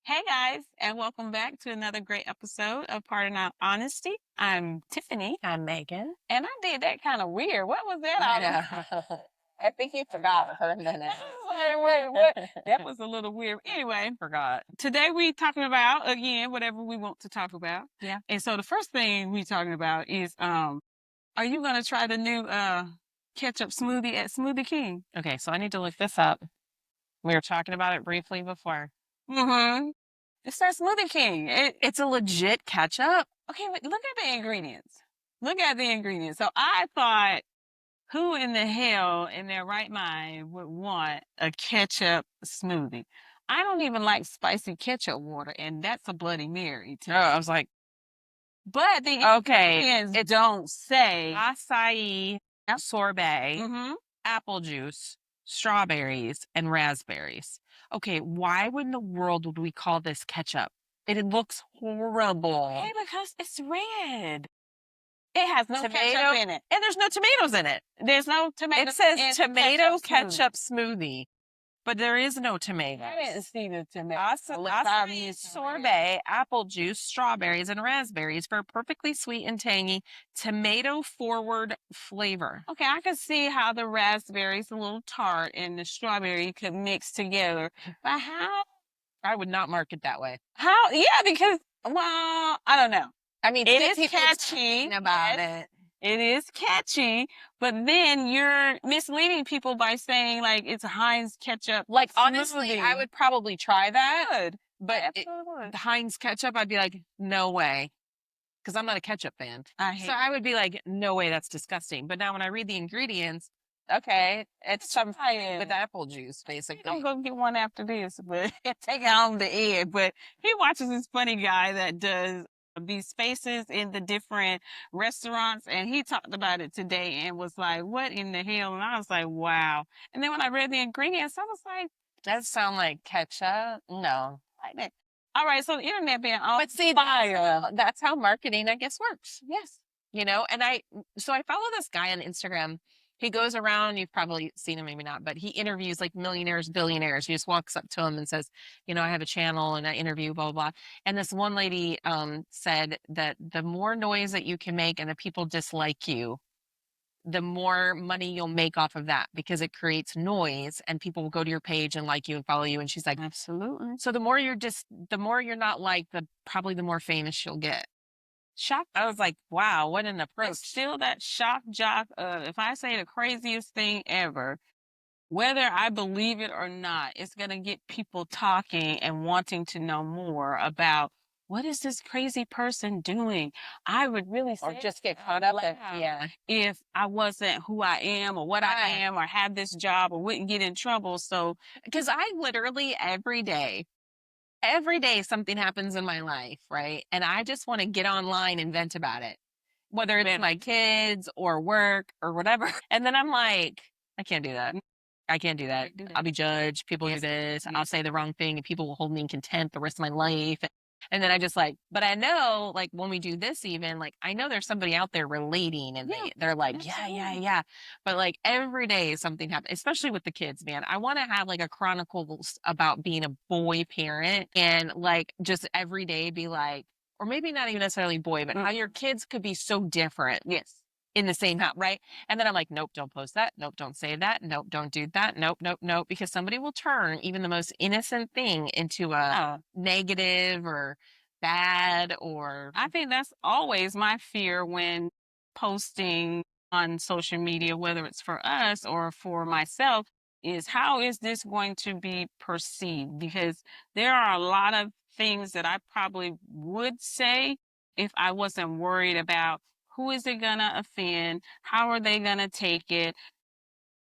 Hey guys, and welcome back to another great episode of Pardon Our Honesty. I'm Tiffany, I'm Megan. and I did that kind of weird. What was that? I know. I think you forgot for a minute. Wait, what? That was a little weird. Anyway, Forgot. today we talking about again whatever we want to talk about. Yeah. And so the first thing we talking about is are you gonna try the new ketchup smoothie at Smoothie King? Okay, so I need to look this up. We were talking about it briefly before. Mm-hmm. It's that Smoothie King. It's a legit ketchup. Okay, but look at the ingredients. Look at the ingredients. So I thought, who in the hell in their right mind would want a ketchup smoothie? I don't even like spicy ketchup water, and that's a Bloody Mary to Oh, me. I was like, But the okay, ingredients don't say. acai sorbet, Mm-hmm. apple juice, strawberries, and raspberries. Okay, why in the world would we call this ketchup? It looks horrible. Hey, because it's red. It has no Tomato ketchup in it. and there's no tomatoes in it. There's no tomato. It says in tomato ketchup smoothie. ketchup smoothie, but there is no I tomatoes. didn't see the tomato. Acai sorbet, apple juice, strawberries, and raspberries for a perfectly sweet and tangy tomato-forward flavor. Okay, I could see how the raspberries, a little tart, and the strawberry could mix together. But how? I would not mark it that way. How? Yeah, because, well, I don't know. I mean, It some is people catchy. talking about Yes, it. it is catchy, but then you're misleading people by saying like it's Heinz ketchup. Like, honestly, smoothie. I would probably try that, Good. but Absolutely would. the Heinz ketchup, I'd be like, no way. Because I'm not a ketchup fan. I hate So I would be like, no way, that's disgusting. But now when I read the ingredients, okay, it's some with apple juice, basically. I'm gonna get one after this, but take it on the egg. But he watches this funny guy that does these spaces in the different restaurants, and he talked about it today and was like, "What in the hell?" And I was like, "Wow!" And then when I read the ingredients, I was like, That sound like ketchup? No. "Like that." All right, so the internet being on But see, fire. that's how marketing, I guess, works. Yes. And so I follow this guy on Instagram. He goes around, you've probably seen him, maybe not, but he interviews like millionaires, billionaires. He just walks up to them and says, I have a channel and I interview, blah, blah, blah. And this one lady said that the more noise that you can make and the people dislike you, the more money you'll make off of that because it creates noise and people will go to your page and like you and follow you. And she's like, Absolutely. so the more you're not like, probably the more famous you'll get. Shock. I was like, wow, what an It's approach. still that shock jock of, if I say the craziest thing ever, whether I believe it or not, it's going to get people talking and wanting to know more about what is this crazy person doing. I would really Or say just get it caught out up in, loud yeah. if I wasn't who I am or what I Right. am or have this job or wouldn't get in trouble. So Because I literally every day something happens in my life, right? And I just want to get online and vent about it, whether it's my kids or work or whatever. And then I'm like, I can't do that. I can't do that. I'll be judged. People do this. I'll say the wrong thing and people will hold me in contempt the rest of my life. And then I just like, but I know like when we do this even, like I know there's somebody out there relating and Yeah, they're like, yeah, yeah, absolutely. yeah. But like every day something happens, especially with the kids, man. I want to have like a chronicles about being a boy parent and like just every day be like, or maybe not even necessarily boy, but how your kids could be so different Yes. in the same house, right? And then I'm like, nope, don't post that. Nope, don't say that. Nope, don't do that. Nope, nope, nope. Because somebody will turn even the most innocent thing into a negative or bad or I think that's always my fear when posting on social media, whether it's for us or for myself, is how is this going to be perceived? Because there are a lot of things that I probably would say if I wasn't worried about who is it going to offend? How are they going to take it?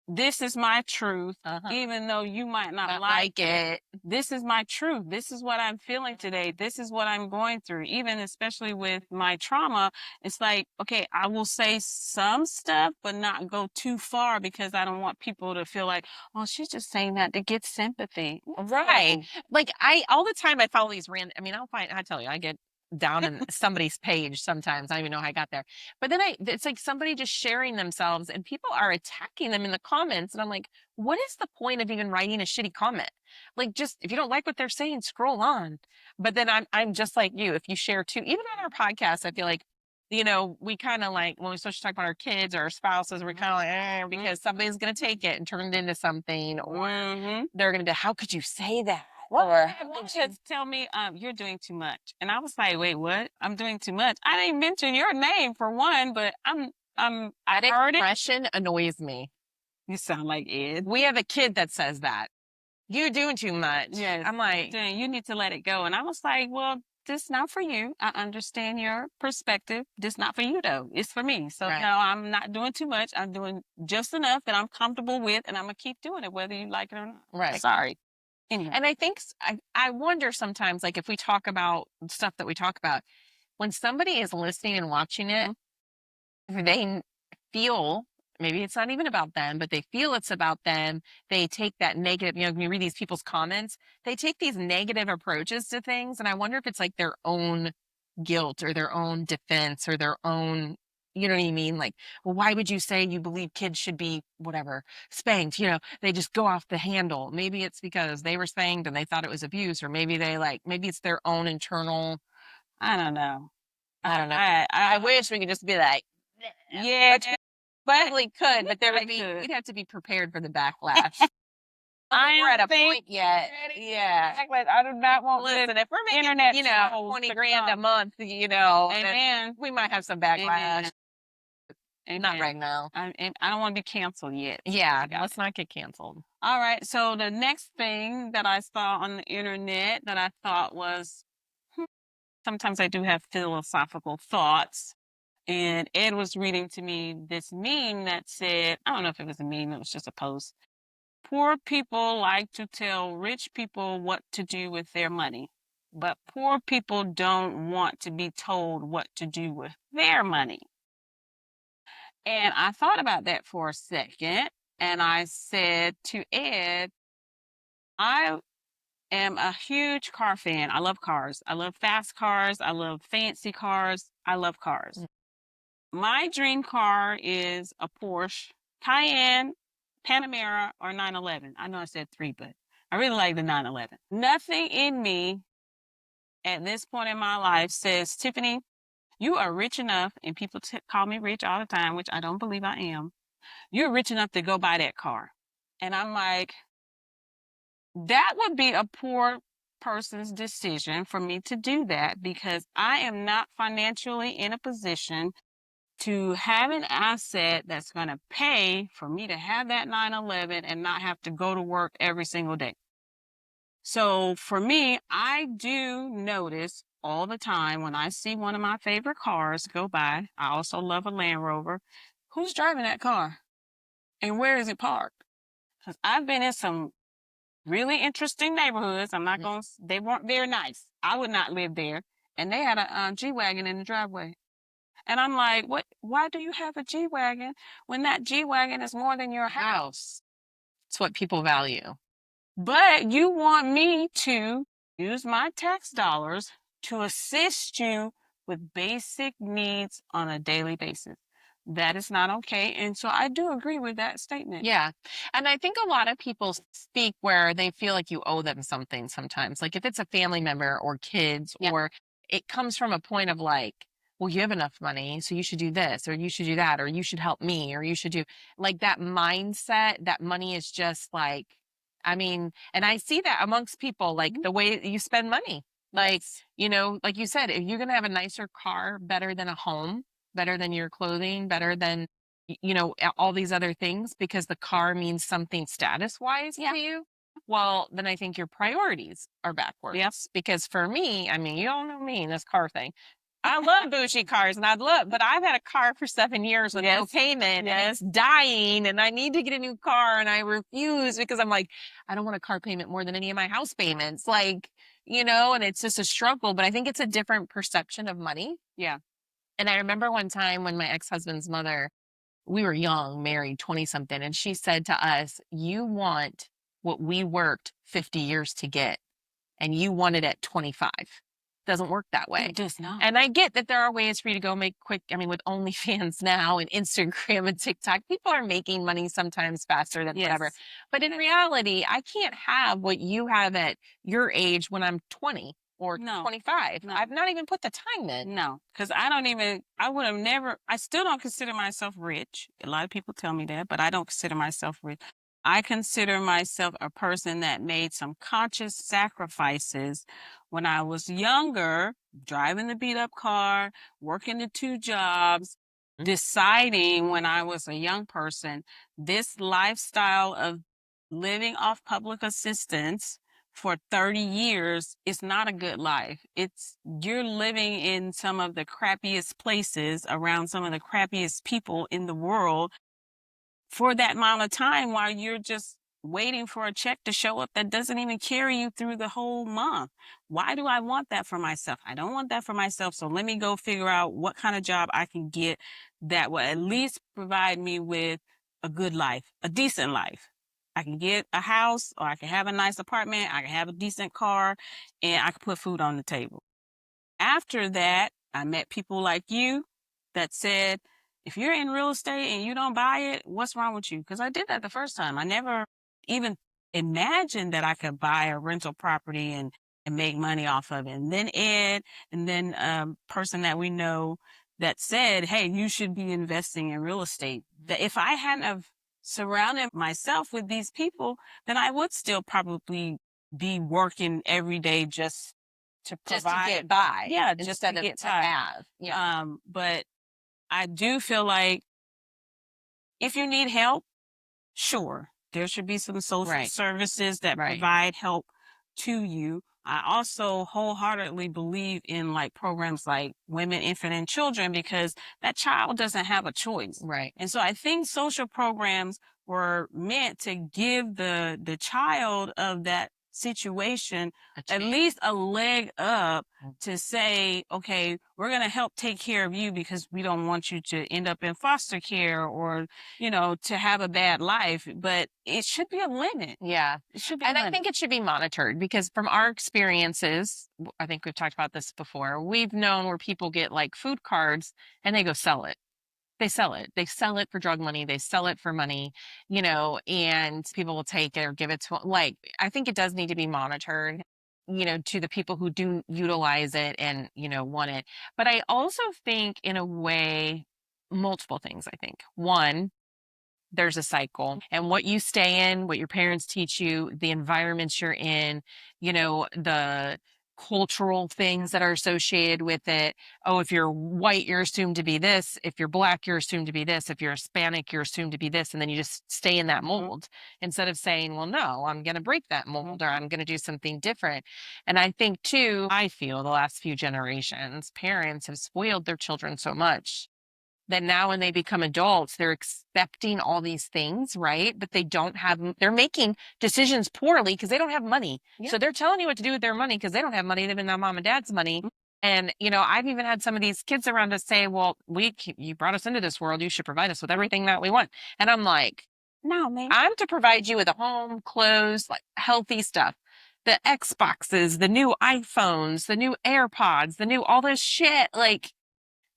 This is my truth, even though you might not like it. This is my truth. This is what I'm feeling today. This is what I'm going through. Even especially with my trauma, it's like, okay, I will say some stuff, but not go too far because I don't want people to feel like, oh, she's just saying that to get sympathy. right. Like all the time I follow these random, I mean, I tell you, I get down in somebody's page sometimes. I don't even know how I got there. But then it's like somebody just sharing themselves and people are attacking them in the comments. And I'm like, what is the point of even writing a shitty comment? Like, just if you don't like what they're saying, scroll on. But then I'm just like you. If you share too, even on our podcast, I feel like, we kind of like when we start to talk about our kids or our spouses, we're kind of like, because somebody's going to take it and turn it into something, or Mhm. they're going to be, how could you say that? Well, Or they would just tell me, "You're doing too much," and I was like, "Wait, what? I'm doing too much? I didn't mention your name for one, but I that heard it." expression annoys me. You sound like Ed. We have a kid that says that. "You're doing too much." Yes, I'm like, then you need to let it go. And I was like, "Well, this not for you. I understand your perspective. This not for you though. It's for me. So right, no, I'm not doing too much. I'm doing just enough that I'm comfortable with, and I'm gonna keep doing it whether you like it or not. right. Sorry." Anyway. And I think I wonder sometimes, like if we talk about stuff that we talk about, when somebody is listening and watching it, if they feel maybe it's not even about them, but they feel it's about them. They take that negative, when you read these people's comments, they take these negative approaches to things. And I wonder if it's like their own guilt or their own defense or their own, you know what I mean? Like, well, why would you say you believe kids should be whatever spanked? They just go off the handle. Maybe it's because they were spanked and they thought it was abuse, or maybe maybe it's their own internal. I don't know. I don't know. I I wish we could just be like, yeah, which we but probably could, but I could. we'd have to be prepared for the backlash. I don't I think we're am at a think point yet. Yeah. like I do not want this Listen, if we're making, internet trolls 20 to grand a come. month, then Amen. we might have some Amen. backlash. Not Amen. right now. I don't want to be canceled yet. Yeah, I got let's it. not get canceled. All right. So the next thing that I saw on the internet that I thought was hmm, sometimes I do have philosophical thoughts. And Ed was reading to me this meme that said, I don't know if it was a meme, it was just a post. Poor people like to tell rich people what to do with their money, but poor people don't want to be told what to do with their money. And I thought about that for a second, and I said to Ed, I am a huge car fan. I love cars. I love fast cars. I love fancy cars. I love cars. Mm. My dream car is a Porsche Cayenne, Panamera, or 911. I know I said three, but I really like the 911. Nothing in me at this point in my life says, Tiffany, you are rich enough, and people call me rich all the time, which I don't believe I am. You're rich enough to go buy that car. And I'm like, that would be a poor person's decision for me to do that because I am not financially in a position to have an asset that's going to pay for me to have that 911 and not have to go to work every single day. So for me, I do notice all the time when I see one of my favorite cars go by. I also love a Land Rover. Who's driving that car and where is it parked? Because I've been in some really interesting neighborhoods. I'm not Mhm. going to, they weren't very nice. I would not live there. And they had a G-Wagon in the driveway. And I'm like, what? Why do you have a G-Wagon when that G-Wagon is more than your house? It's what people value. But you want me to use my tax dollars to assist you with basic needs on a daily basis. That is not okay. And so I do agree with that statement. Yeah. And I think a lot of people speak where they feel like you owe them something sometimes. Like if it's a family member or kids, Yeah. or it comes from a point of like, well, you have enough money, so you should do this, or you should do that, or you should help me, or you should do like that mindset that money is just like, I mean, and I see that amongst people, like Mhm. the way you spend money. Like, Yes. like you said, if you're going to have a nicer car, better than a home, better than your clothing, better than all these other things because the car means something status wise Yeah. to you, well, then I think your priorities are Yep. backwards. Because for me, I mean, you all know me in this car thing. I love bougie cars and but I've had a car for 7 years with no Yes. payment and Yes. it's dying and I need to get a new car and I refuse because I'm like, I don't want a car payment more than any of my house payments. Like, and it's just a struggle. But I think it's a different perception of money. Yeah. And I remember one time when my ex-husband's mother, we were young, married, 20 something. And she said to us, you want what we worked 50 years to get, and you want it at 25. doesn't work that way. It does not. And I get that there are ways for you to go make quick. I mean, with OnlyFans now and Instagram and TikTok, people are making money sometimes faster than whatever. Yes. But in reality, I can't have what you have at your age when I'm 20 or No. 25. No. I've not even put the time in. No, because I don't even, I would have never, I still don't consider myself rich. A lot of people tell me that, but I don't consider myself rich. I consider myself a person that made some conscious sacrifices when I was younger, driving the beat up car, working the two jobs, deciding when I was a young person, this lifestyle of living off public assistance for 30 years is not a good life. It's you're living in some of the crappiest places around some of the crappiest people in the world for that amount of time while you're just waiting for a check to show up that doesn't even carry you through the whole month. Why do I want that for myself? I don't want that for myself. So let me go figure out what kind of job I can get that will at least provide me with a good life, a decent life. I can get a house or I can have a nice apartment, I can have a decent car, and I can put food on the table. After that, I met people like you that said, if you're in real estate and you don't buy it, what's wrong with you? Because I did that the first time. I never even imagined that I could buy a rental property and make money off of it. And then Ed, and then a person that we know that said, hey, you should be investing in real estate. That if I hadn't have surrounded myself with these people, then I would still probably be working every day to Just to provide. get by, Yeah, just to instead of get to by. have. Yeah. But I do feel like if you need help, sure, there should be some social Right. services that Right. provide help to you. I also wholeheartedly believe in like programs like Women, Infant, and Children because that child doesn't have a choice. Right. And so I think social programs were meant to give the child of that situation A at chance. least a leg up to say, okay, we're going to help take care of you because we don't want you to end up in foster care or to have a bad life, but it should be a limit. Yeah. It should be a And I limit. think it should be monitored because from our experiences, I think we've talked about this before. We've known where people get like food cards and they go sell it. They sell it. They sell it for drug money. They sell it for money, and people will take it or give it to, like, I think it does need to be monitored, to the people who do utilize it and, want it. But I also think in a way, multiple things, I think. One, there's a cycle and what you stay in, what your parents teach you, the environments you're in, the cultural things that are associated with it. Oh, if you're white, you're assumed to be this. If you're black, you're assumed to be this. If you're Hispanic, you're assumed to be this. And then you just stay in that Mhm, mold instead of saying, well, no, I'm going to break that mhm. mold or I'm going to do something different. And I think, too, I feel the last few generations, parents have spoiled their children so much that now when they become adults, they're expecting all these things, right? But they don't have, they're making decisions poorly because they don't have money. Yeah. So they're telling you what to do with their money because they don't have money, living on mom and dad's money. Mm. And, I've even had some of these kids around us say, well, you brought us into this world. You should provide us with everything that we want. And I'm like, No, man. I'm to provide you with a home, clothes, like healthy stuff. The Xboxes, the new iPhones, the new AirPods, the new all this shit. Like,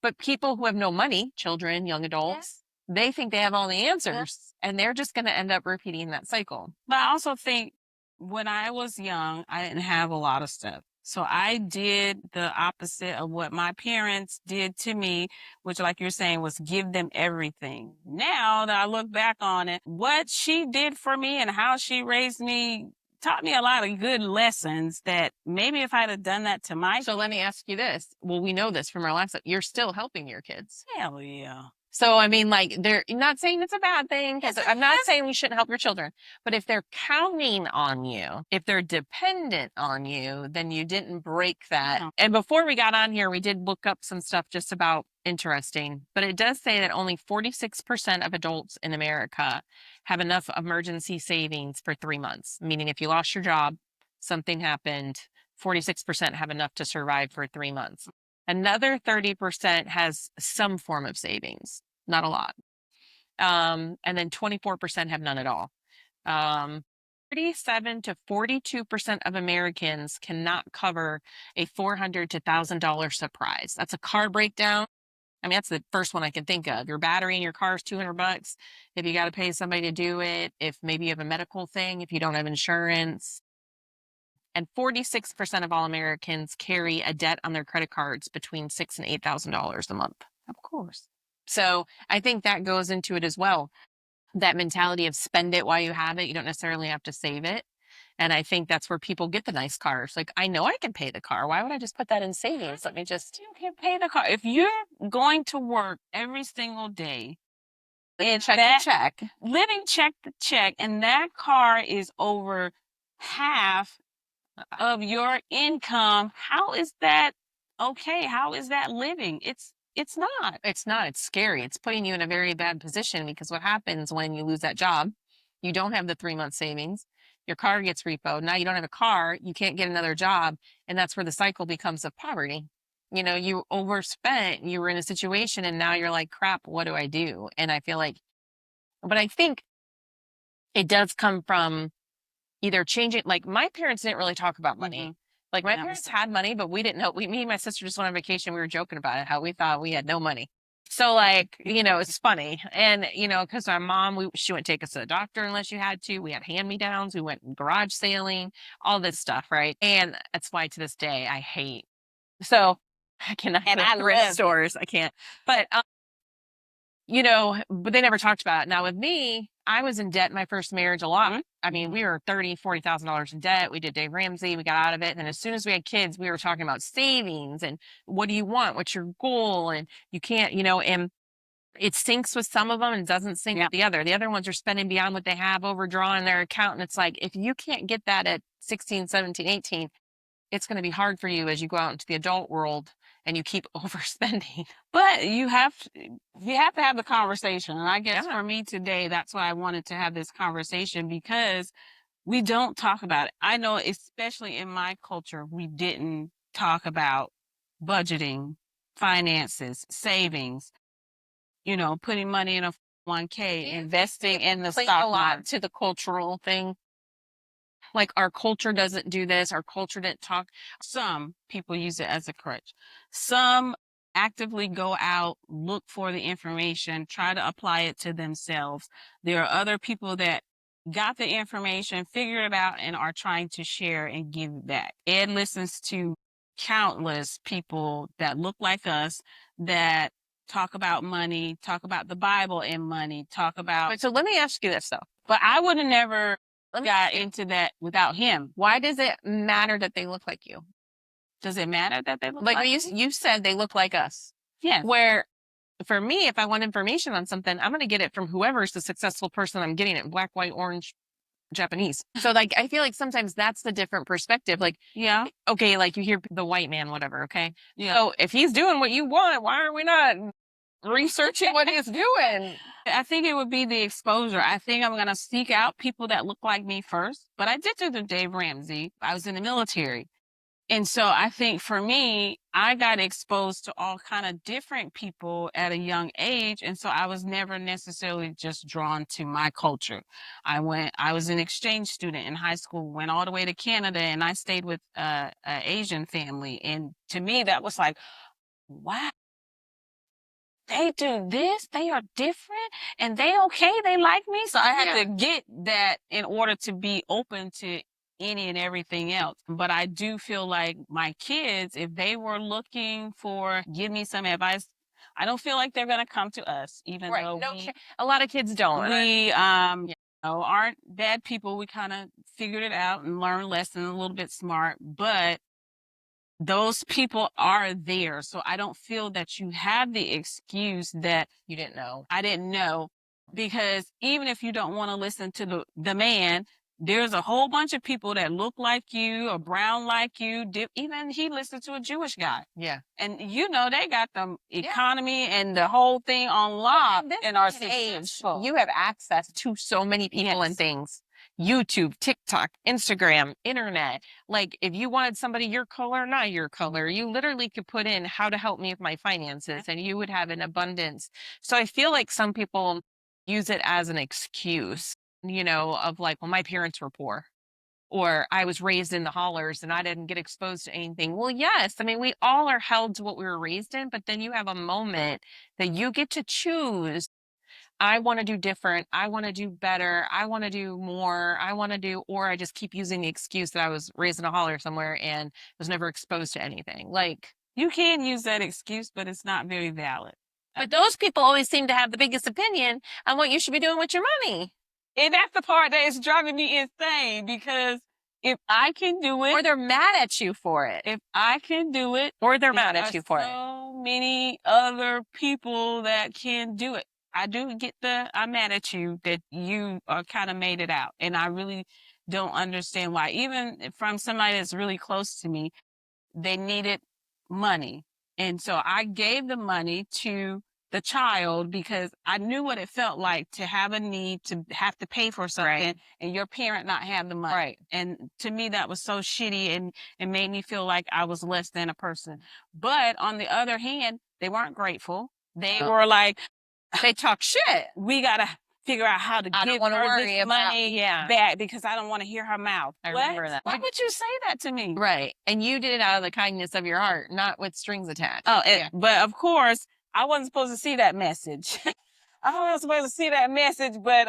but people who have no money, children, young adults, they think they have all the Yeah. answers and they're just going to end up repeating that cycle. But I also think when I was young, I didn't have a lot of stuff. So I did the opposite of what my parents did to me, which, like you're saying, was give them everything. Now that I look back on it, what she did for me and how she raised me taught me a lot of good lessons that maybe if I'd have done that to my So let me ask you this. Well, we know this from our last, you're still helping your kids. hell yeah. So, I mean, like, they're not saying it's a bad thing because Yes, I'm not yes. saying you shouldn't help your children, but if they're counting on you, if they're dependent on you, then you didn't break that. No. And before we got on here, we did look up some stuff just about interesting, but it does say that only 46% of adults in America have enough emergency savings for 3 months, meaning if you lost your job, something happened, 46% have enough to survive for 3 months. Another 30% has some form of savings, not a lot. And then 24% have none at all. Um, 37 to 42% of Americans cannot cover a $400 to $1,000 surprise. That's a car breakdown. I mean, that's the first one I can think of. Your battery in your car is 200 bucks. If you got to pay somebody to do it, if maybe you have a medical thing, if you don't have insurance. And 46% of all Americans carry a debt on their credit cards between six and $8,000 a month. Of course. So I think that goes into it as well. That mentality of spend it while you have it. You don't necessarily have to save it. And I think that's where people get the nice cars. Like, I know I can pay the car. Why would I just put that in savings? Let me just. You can pay the car. If you're going to work every single day and Check to that check. living check to check, and that car is over half of your income, how is that okay? How is that living? It's not. It's not. It's scary. It's putting you in a very bad position because what happens when you lose that job? You don't have the 3 month savings. Your car gets repoed. Now you don't have a car. You can't get another job. And that's where the cycle becomes of poverty. You know, you overspent, you were in a situation, and now you're like, crap, what do I do? And I feel like, but I think it does come from either changing, like my parents didn't really talk about money. Like my Never. parents had money, but we didn't know. Me and my sister just went on vacation. We were joking about it, how we thought we had no money. So like, you know, it's funny. And, you know, because our mom, she wouldn't take us to the doctor unless you had to. We had hand-me-downs. We went garage sailing, all this stuff, right? And that's why to this day I hate. So I cannot And go I to thrift love stores. I can't. But you know, but they never talked about it. Now with me, I was in debt in my first marriage a lot. I mean, we were $30,000, $40,000 in debt. We did Dave Ramsey. We got out of it. And then as soon as we had kids, we were talking about savings and what do you want? What's your goal? And you can't, you know, and it syncs with some of them and doesn't sync with the other. The other ones are spending beyond what they have, overdrawing their account. And it's like, if you can't get that at 16, 17, 18, it's going to be hard for you as you go out into the adult world and you keep overspending. But you have to have the conversation. And I guess Yeah. for me today, that's why I wanted to have this conversation, because we don't talk about it. I know, especially in my culture, we didn't talk about budgeting, finances, savings, putting money in a 1K, investing in the Play a stock lot market. to the cultural thing. Like our culture doesn't do this. Our culture didn't talk. Some people use it as a crutch. Some actively go out, look for the information, try to apply it to themselves. There are other people that got the information, figured it out, and are trying to share and give back. Ed listens to countless people that look like us, that talk about money, talk about the Bible and money, talk about. So let me ask you this though. But I would have never Let me got ask you, into that without him. why does it matter that they look like you? Does it matter that they look Like like you, me? you said they look like us. Yes. Where for me, if I want information on something, I'm going to get it from whoever's the successful person I'm getting it, black, white, orange, Japanese. So like I feel like sometimes that's the different perspective. Like, Yeah. okay, like you hear the white man, whatever, okay? Yeah. So if he's doing what you want, why are we not researching what he's doing? I think it would be the exposure. I think I'm going to seek out people that look like me first. But I did do the Dave Ramsey. I was in the military. And so I think for me, I got exposed to all kind of different people at a young age. And so I was never necessarily just drawn to my culture. I was an exchange student in high school, went all the way to Canada, and I stayed with an Asian family. And to me, that was like, wow, they do this, they are different, and they okay, they like me. So I had to get that in order to be open to any and everything else. But I do feel like my kids, if they were looking for give me some advice, I don't feel like they're gonna come to us, even though A lot of kids don't. we aren't bad people. We kind of figured it out and learned lessons, a little bit smart, but those people are there. So I don't feel that you have the excuse that You didn't know. I didn't know, because even if you don't want to listen to the man, there's a whole bunch of people that look like you or brown like you. Even he listened to a Jewish guy. Yeah. And they got the economy and the whole thing on lock and are successful. You have access to so many people and things. YouTube, TikTok, Instagram, internet. Like if you wanted somebody your color, not your color, you literally could put in how to help me with my finances and you would have an abundance. So I feel like some people use it as an excuse. of like, well, my parents were poor or I was raised in the hollers and I didn't get exposed to anything. Well, yes. I mean, we all are held to what we were raised in, but then you have a moment that you get to choose. I want to do different. I want to do better. I want to do more. I want to do, or I just keep using the excuse that I was raised in a holler somewhere and was never exposed to anything. Like, You can use that excuse, but it's not very valid. but those people always seem to have the biggest opinion on what you should be doing with your money. And that's the part that is driving me insane because if I can do Or it, they're mad at you for it. if I can do it, Or they're there mad at are you for it. so many other people that can do it. I do get the I'm mad at you that you kind of made it out. And I really don't understand why. Even from somebody that's really close to me, they needed money. And so I gave the money to the child because I knew what it felt like to have a need to have to pay for something Right. and your parent not have the money. Right. And to me, that was so shitty and it made me feel like I was less than a person. But on the other hand, they weren't grateful. They No. were like, They talk shit. we got to figure out how to I don't give want to her worry this about, money yeah. back because I don't want to hear her mouth. I What? remember that. Why would you say that to me? Right. And you did it out of the kindness of your heart, not with strings attached. Oh, Yeah. but of course, I wasn't supposed to see that message. I wasn't supposed to see that message, but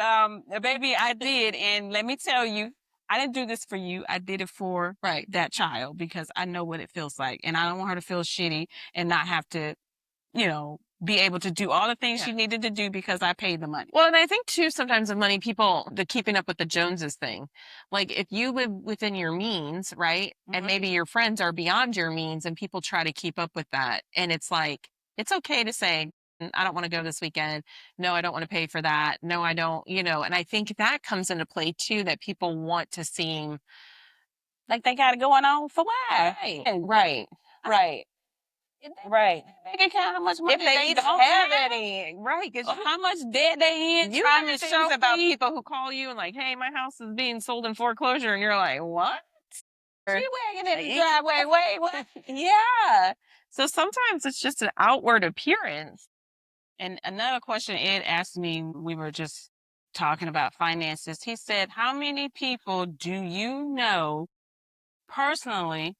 baby, I did. And let me tell you, I didn't do this for you. I did it for Right. that child because I know what it feels like, and I don't want her to feel shitty and not have to, be able to do all the things she Yeah. needed to do because I paid the money. Well, and I think too, sometimes with money, people, the keeping up with the Joneses thing. Like if you live within your means, right? And Mhm. maybe your friends are beyond your means and people try to keep up with that. And it's like, it's okay to say, I don't want to go this weekend. No, I don't want to pay for that. No, I don't, and I think that comes into play too, that people want to seem Like they got it going on for why? right, right, right. Right. Bank account, how much money If they even don't have any, right? Because or how much debt they in you trying hear to things show about me. people who call you and like, hey, my house is being sold in foreclosure, and you're like, what? She wagging in the driveway. Wait, what? Yeah. So sometimes it's just an outward appearance. And another question Ed asked me, we were just talking about finances. He said, how many people do you know personally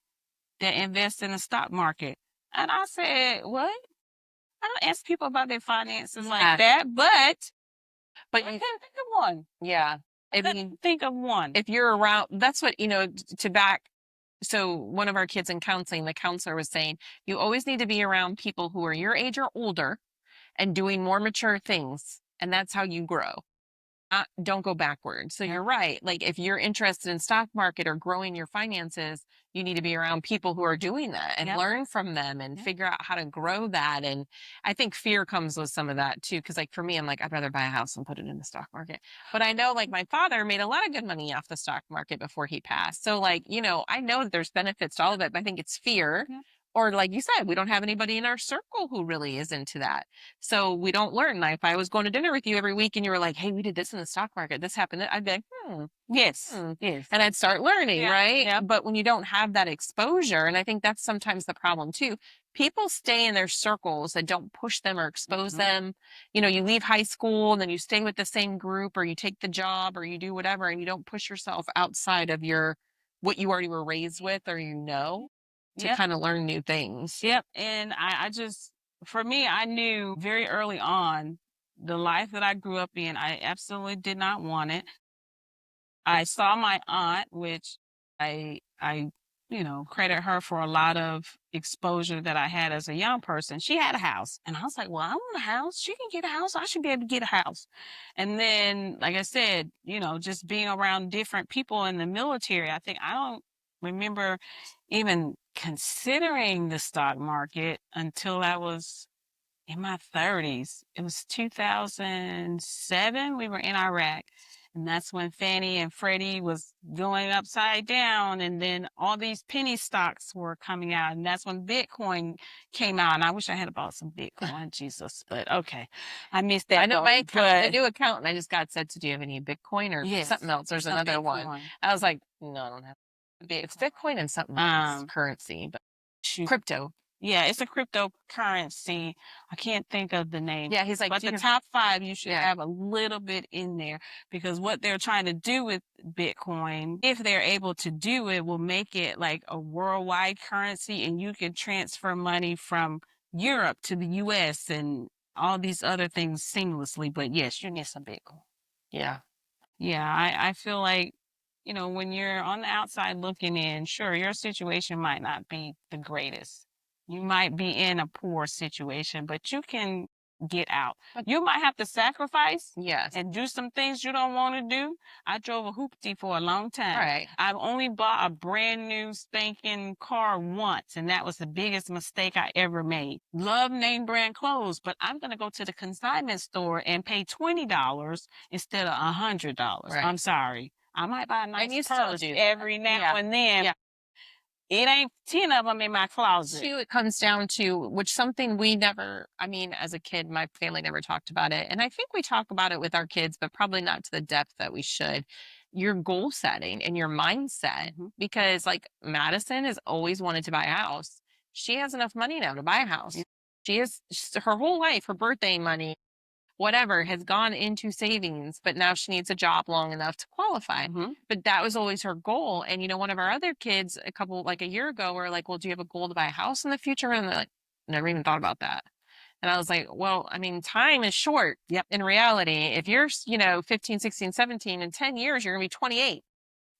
that invest in the stock market? And I said, what? I don't ask people about their finances like that, But I you, couldn't think of one. yeah. I If you, couldn't think of one. if you're around, that's what, to back. So one of our kids in counseling, the counselor was saying, you always need to be around people who are your age or older and doing more mature things. And that's how you grow. Don't go backwards. So Yeah. you're right. Like if you're interested in stock market or growing your finances, you need to be around people who are doing that and Yep. learn from them and Yep. figure out how to grow that. And I think fear comes with some of that too. Cause like for me, I'm like, I'd rather buy a house and put it in the stock market. But I know like my father made a lot of good money off the stock market before he passed. So like, I know that there's benefits to all of it, but I think it's fear. Yeah. Or like you said, we don't have anybody in our circle who really is into that. So we don't learn. Like if I was going to dinner with you every week and you were like, hey, we did this in the stock market, this happened, I'd be like, Yes. yes. And I'd start learning, Yeah. right? Yeah. But when you don't have that exposure, and I think that's sometimes the problem too, people stay in their circles that don't push them or expose Mhm. them. You leave high school and then you stay with the same group or you take the job or you do whatever and you don't push yourself outside of what you already were raised with or to Yep. kind of learn new things. Yep. And I just, for me, I knew very early on the life that I grew up in, I absolutely did not want it. I saw my aunt, which I credit her for a lot of exposure that I had as a young person. She had a house. And I was like, well, I want a house. She can get a house. I should be able to get a house. And then, like I said, just being around different people in the military, I don't remember even considering the stock market until I was in my 30s. It was 2007. We were in Iraq. And that's when Fannie and Freddie was going upside down. And then all these penny stocks were coming out. And that's when Bitcoin came out. And I wish I had bought some Bitcoin, Jesus. But okay. I missed that. I know my but new account, and I just got said to, do you have any Bitcoin or yes, something else? There's another one. Bitcoin. I was like, no, I don't have. It's Bitcoin and something else, currency, but Shoot. crypto. Yeah, it's a cryptocurrency. I can't think of the name. Yeah, he's like, But "Do the you?" top 5, you should Yeah. have a little bit in there because what they're trying to do with Bitcoin, if they're able to do it, will make it like a worldwide currency and you can transfer money from Europe to the US and all these other things seamlessly. But yes, you need some Bitcoin. Yeah. Yeah, I feel like, when you're on the outside looking in, sure, your situation might not be the greatest. You might be in a poor situation, but you can get out. But You might have to sacrifice yes. and do some things you don't want to do. I drove a hoopty for a long time. Right. I've only bought a brand new spanking car once, and that was the biggest mistake I ever made. Love name brand clothes, but I'm going to go to the consignment store and pay $20 instead of $100. Right. I'm sorry. I might buy a And nice you still purse do that. every now Yeah. and then. Yeah. It ain't 10 of them in my closet. Too, it comes down to which something we never, I mean, as a kid, my family never talked about it. And I think we talk about it with our kids, but probably not to the depth that we should. Your goal setting and your mindset. Mhm. Because like Madison has always wanted to buy a house. She has enough money now to buy a Yeah. house. She has her whole life, her birthday money, whatever has gone into savings, but now she needs a job long enough to qualify. Mhm. But that was always her goal. And one of our other kids, like a year ago, were like, "Well, do you have a goal to buy a house in the future?" And they're like, "Never even thought about that." And I was like, "Well, I mean, time is short. Yep. In reality, if you're, 15, 16, 17, in 10 years, you're gonna be 28.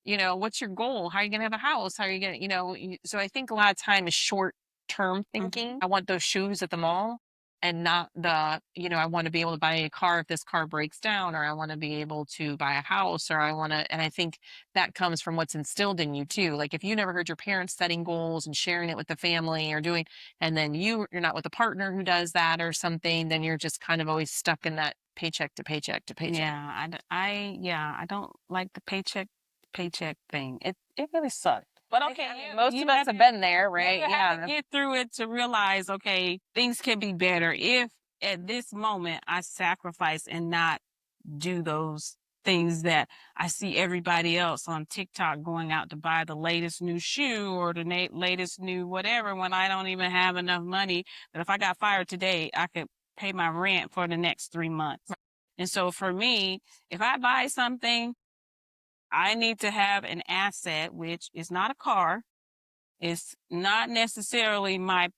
What's your goal? How are you going to have a house? How are you going to, so I think a lot of time is short term thinking. Mhm. I want those shoes at the mall and not the, I want to be able to buy a car if this car breaks down, or I want to be able to buy a house, or I want to, and I think that comes from what's instilled in you too. Like if you never heard your parents setting goals and sharing it with the family or doing, and then you're not with a partner who does that or something, then you're just kind of always stuck in that paycheck to paycheck to paycheck. Yeah, I don't like the paycheck thing. It really sucks. But okay, I mean, you most of you us have have to been there, you right? have to Yeah. get through it to realize, okay, things can be better if at this moment I sacrifice and not do those things that I see everybody else on TikTok going out to buy the latest new shoe or the latest new whatever when I don't even have enough money that if I got fired today, I could pay my rent for the next 3 months. And so for me, if I buy something, I need to have an asset, which is not a car. It's not necessarily my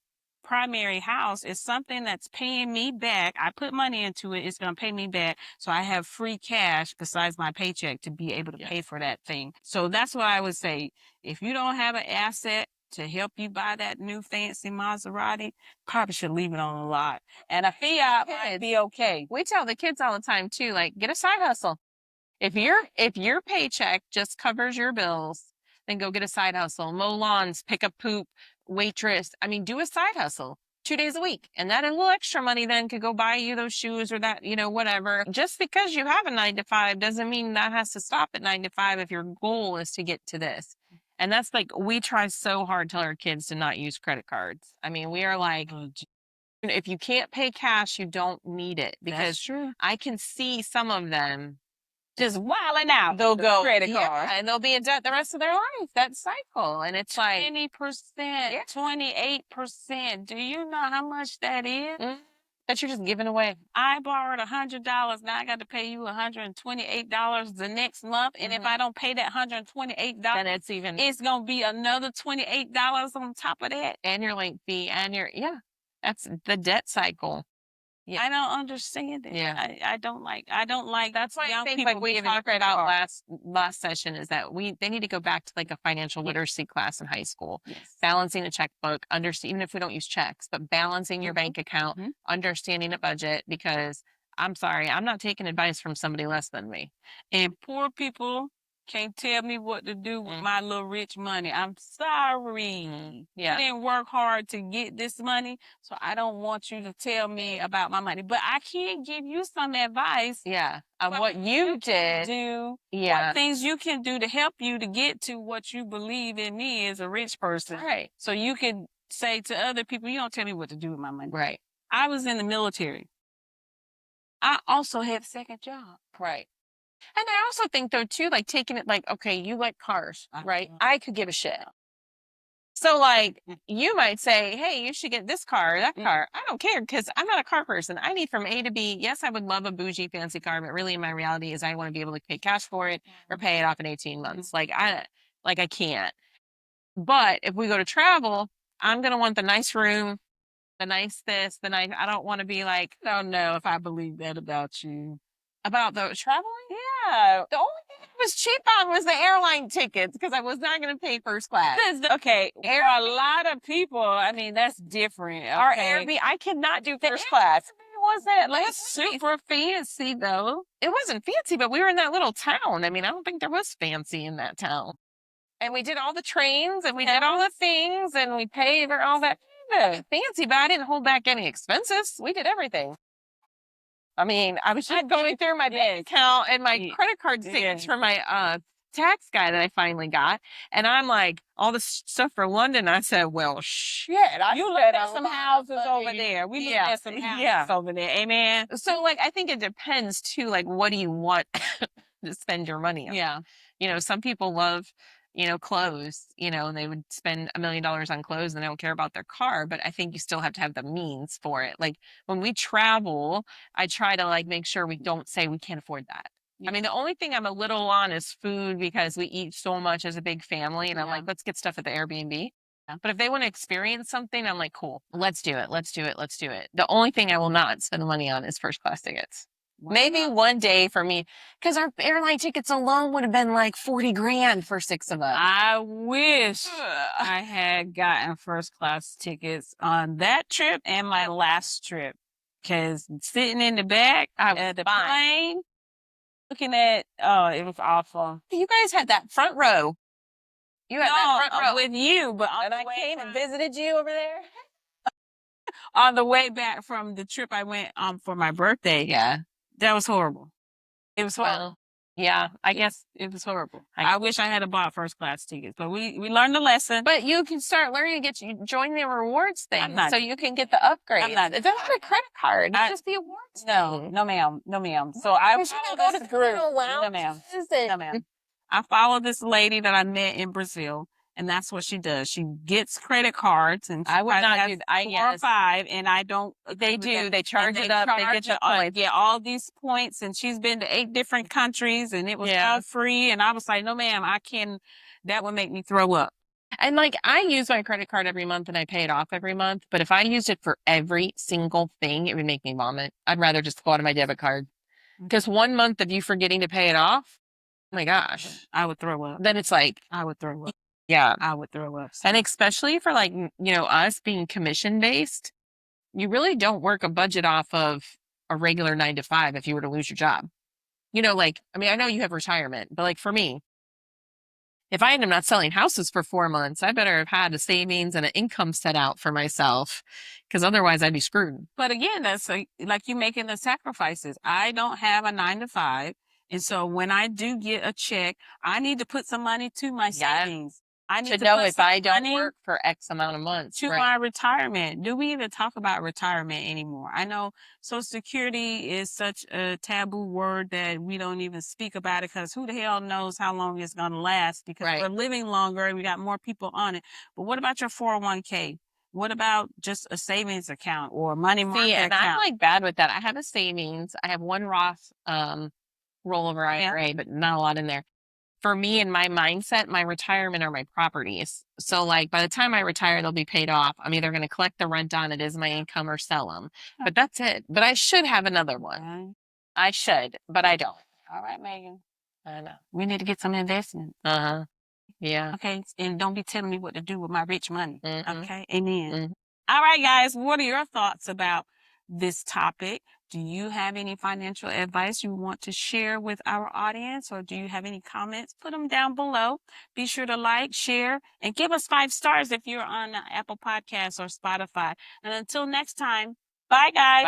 primary house. It's something that's paying me back. I put money into it. It's going to pay me back. So I have free cash besides my paycheck to be able to Yeah. pay for that thing. So that's what I would say. If you don't have an asset to help you buy that new fancy Maserati, probably should leave it on the lot. And a Fiat might Kids, be okay. we tell the kids all the time too, like get a side hustle. If your paycheck just covers your bills, then go get a side hustle. Mow lawns, pick up poop, waitress. I mean, do a side hustle 2 days a week. And that a little extra money then could go buy you those shoes or that, whatever. Just because you have a 9 to 5 doesn't mean that has to stop at 9 to 5 if your goal is to get to this. And that's like we try so hard to tell our kids to not use credit cards. I mean, we are like, Oh, if you can't pay cash, you don't need it that's because true. I can see some of them. Just wilding out They'll with the go, credit yeah, card. and they'll be in debt the rest of their life. That cycle, and it's like, 20%, yeah, 28%. Do you know how much that is? that you're just giving away. I borrowed $100. Now I got to pay you $128 the next month. And if Mhm. I don't pay that $128, Then it's even it's going to be another $28 on top of that. and your late fee and yeah, that's the debt cycle. Yeah. I don't understand it. Yeah. I don't like That's why I young think like people we giving talked credit about cards. last session is that they need to go back to like a financial Yes, literacy class in high school, yes. balancing a checkbook, even if we don't use checks, but balancing your Mhm, bank account, mhm. understanding a budget. Because I'm sorry, I'm not taking advice from somebody less than me. And poor people can't tell me what to do with Mm, my little rich money. I'm sorry. You yeah, didn't work hard to get this money, so I don't want you to tell me about my money. But I can give you some advice yeah, of what what you you can did. do, what Yeah, things you can do to help you to get to what you believe in me as a rich person. right, So you can say to other people, you don't tell me what to do with my money. right, I was in the military. I also had a second job. right. And I also think though too, like taking it like, okay, you like cars, right? Uh-huh. I could give a shit. So like you might say, hey, you should get this car or that car. I don't care because I'm not a car person. I need from A to B. Yes, I would love a bougie fancy car, but really my reality is I want to be able to pay cash for it or pay it off in 18 months. Like I can't. But if we go to travel, I'm gonna want the nice room, the nice this, the nice I don't want to be like, I don't know if I believe that about you. about the traveling. Yeah. The only thing I was cheap on was the airline tickets because I was not going to pay first class. Okay, for a lot of people, I mean, that's different. Our Okay. Airbnb, I cannot do first class. Wasn't like super fancy though. It wasn't fancy, but we were in that little town. I mean, I don't think there was fancy in that town. And we did all the trains and we did all the things and we paid for all that fancy, but I didn't hold back any expenses. We did everything. I mean, I was just going through my bank account and my credit card statements for my tax guy that I finally got. And I'm like, all this stuff for London. I said, well, shit. You looked at some houses over there. We looked at some houses over there. Amen. So, like, I think it depends too. Like, what do you want to spend your money on? Yeah. You know, some people love, you know, clothes, you know, and they would spend $1 million on clothes and they don't care about their car. But I think you still have to have the means for it. Like when we travel, I try to like make sure we don't say we can't afford that. I mean, the only thing I'm a little on is food because we eat so much as a big family. And I'm like, let's get stuff at the Airbnb. But if they want to experience something, I'm like, cool, let's do it. Let's do it. Let's do it. The only thing I will not spend money on is first class tickets. Wow. Maybe one day for me, because our airline tickets alone would have been like 40 grand for 6 of us. I wish I had gotten first class tickets on that trip and my last trip. Because sitting in the back of the plane, looking at, it was awful. You guys had that front row. You had that front row with you, but and I came and visited you over there. On the way back from the trip I went for my birthday. Yeah. That was horrible. It was horrible. Well, yeah, I guess it was horrible. I wish I had bought first class tickets, but we learned the lesson. But you can start learning to join the rewards thing, so you can get the upgrade. It's not a credit card. It's just the awards. No, ma'am. No, ma'am. So I follow this group. No, ma'am. No, ma'am. I follow this lady that I met in Brazil. And that's what she does. She gets credit cards, and I would not do that. 4 or 5, and I don't. They do. They charge it up. They get the points. Get all these points, and she's been to 8 different countries, and it was all free. And I was like, no, ma'am, I can. That would make me throw up. And like, I use my credit card every month, and I pay it off every month. But if I used it for every single thing, it would make me vomit. I'd rather just go out of my debit card because 1 month of you forgetting to pay it off, oh my gosh, I would throw up. Then it's like I would throw up. Yeah. I would throw up. And especially for like, you know, us being commission based, you really don't work a budget off of a regular 9 to 5 if you were to lose your job. You know, like, I mean, I know you have retirement, but like for me, if I end up not selling houses for 4 months, I better have had a savings and an income set out for myself because otherwise I'd be screwed. But again, that's like you making the sacrifices. I don't have a 9 to 5. And so when I do get a check, I need to put some money to my savings. I need to know if I don't work for X amount of months. To my retirement. Do we even talk about retirement anymore? I know Social Security is such a taboo word that we don't even speak about it because who the hell knows how long it's going to last because we're living longer and we got more people on it. But what about your 401k? What about just a savings account or a money market account? I'm like bad with that. I have a savings. I have one Roth rollover IRA, but not a lot in there. For me and my mindset, my retirement are my properties. So like by the time I retire, they'll be paid off. I'm either going to collect the rent on it as my income or sell them. But that's it. But I should have another one. I should, but I don't. All right, Megan. I know. We need to get some investment. Yeah. Okay. And don't be telling me what to do with my rich money. Okay. Amen. All right, guys. What are your thoughts about this topic? Do you have any financial advice you want to share with our audience, or do you have any comments? Put them down below. Be sure to like, share, and give us 5 stars if you're on Apple Podcasts or Spotify. And until next time, bye, guys.